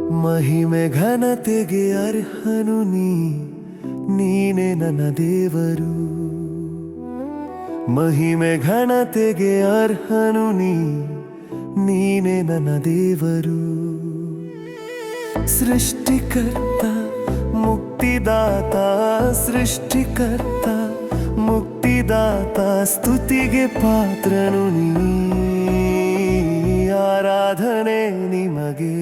ಮಹಿಮೆ ಘನತೆಗೆ ಅರ್ಹನು ನೀನೇ ನನ್ನ ದೇವರು. ಮಹಿಮೆ ಘನತೆಗೆ ಅರ್ಹನು ನೀನೇ ನನ್ನ ದೇವರು. ಸೃಷ್ಟಿಕರ್ತ ಮುಕ್ತಿದಾತ, ಸೃಷ್ಟಿಕರ್ತ ಮುಕ್ತಿದಾತ, ಸ್ತುತಿಗೆ ಪಾತ್ರನು ನೀ. ಆರಾಧನೆ ನಿಮಗೆ,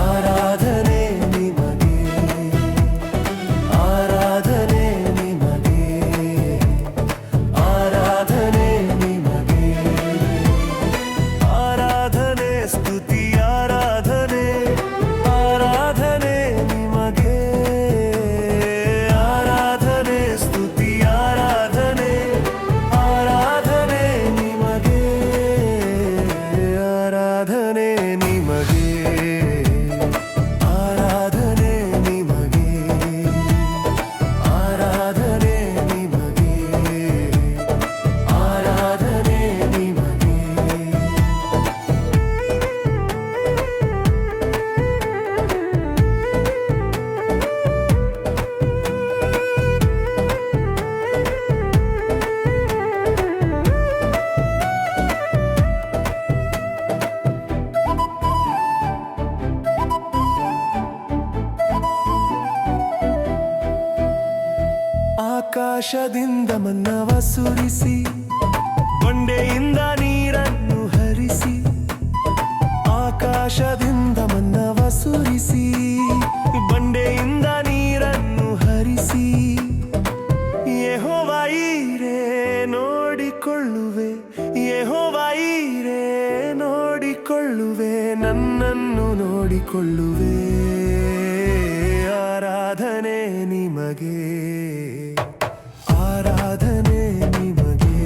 ಆರಾಧನೆ ನಿಮಗೆ, ಆರಾಧನೆ ನಿಮಗೆ, ಆರಾಧನೆ ನಿಮಗೆ, ಆರಾಧನೆ ಸ್ತುತಿ ಆರಾಧನೆ, ಆರಾಧನೆ ನಿಮಗೆ, ಆರಾಧನೆ ಸ್ತುತಿ ಆರಾಧನೆ, ಆರಾಧನೆ ನಿಮಗೆ, ಆರಾಧನೆ ನಿಮಗೆ, ಆರಾಧನೆ ನಿಮಗೆ, ಆರಾಧನೆ ನಿಮಗೆ, ಆರಾಧನೆ ನಿಮಗೆ. ಆಕಾಶದಿಂದ ಮನ್ನವ ಸುರಿಸಿ, ಬಂಡೆಯಿಂದ ನೀರನ್ನು ಹರಿಸಿ. ಆಕಾಶದಿಂದ ಮನ್ನವ ಸುರಿಸಿ, ಬಂಡೆಯಿಂದ ನೀರನ್ನು ಹರಿಸಿ. ಯೆಹೋವ ಈರೇ ನೋಡಿಕೊಳ್ಳುವೆ, ಯೆಹೋವ ಈರೇ ನೋಡಿಕೊಳ್ಳುವೆ, ನನ್ನನ್ನು ನೋಡಿಕೊಳ್ಳುವೆ. ಆರಾಧನೆ ನಿಮಗೆ, ಆರಾಧನೆ ನಿಮಗೆ,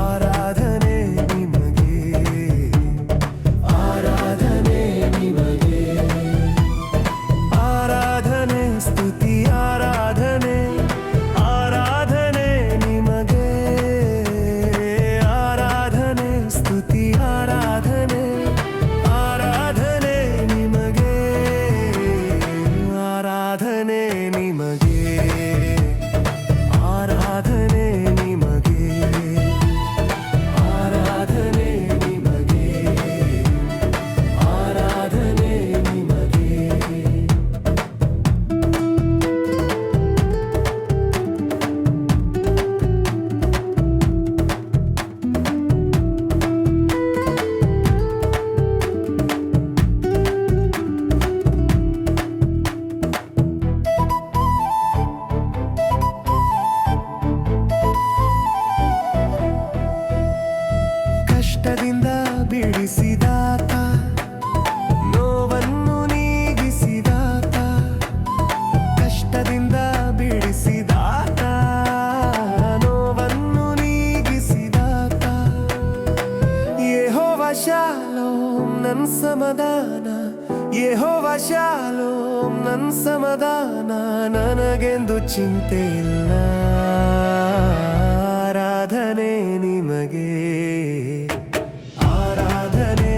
ಆರಾಧನೆ ನಿಮಗೆ, ಆರಾಧನೆ ನಿಮಗೆ, ಆರಾಧನೆ ಸ್ತುತಿ ಆರಾಧನೆ, ಆರಾಧನೆ ನಿಮಗೆ, ಆರಾಧನೆ ಸ್ತುತಿ ಆರಾಧನೆ, ಆರಾಧನೆ ನಿಮಗೆ, ಆರಾಧನೆ ನಿಮಗೆ, ಆರಾಧನೆ ನಿಮಗೆ, ಆರಾಧನೆ ನಿಮಗೆ, ಆರಾಧನೆ ನಿಮಗೆ. ಕಷ್ಟದಿಂದ ಬಿಡಿಸಿದಾತ, ನೋವನ್ನು ನೀಗಿಸಿದಾತ, ಕಷ್ಟದಿಂದ ಬಿಡಿಸಿದಾತ, ನೋವನ್ನು ನೀಗಿಸಿದಾತ. ಯೆಹೋವ ಶಾಲೋಮ್ ನನ್ ಸಮಾಧಾನ, ಯೆಹೋವ ಶಾಲೋಮ್ ನನ್ ಸಮಾಧಾನ, ನನಗೆಂದು ಚಿಂತೆ ಇಲ್ಲ. ಆರಾಧನೆ ನಿಮಗೆ, ಆರಾಧನೆ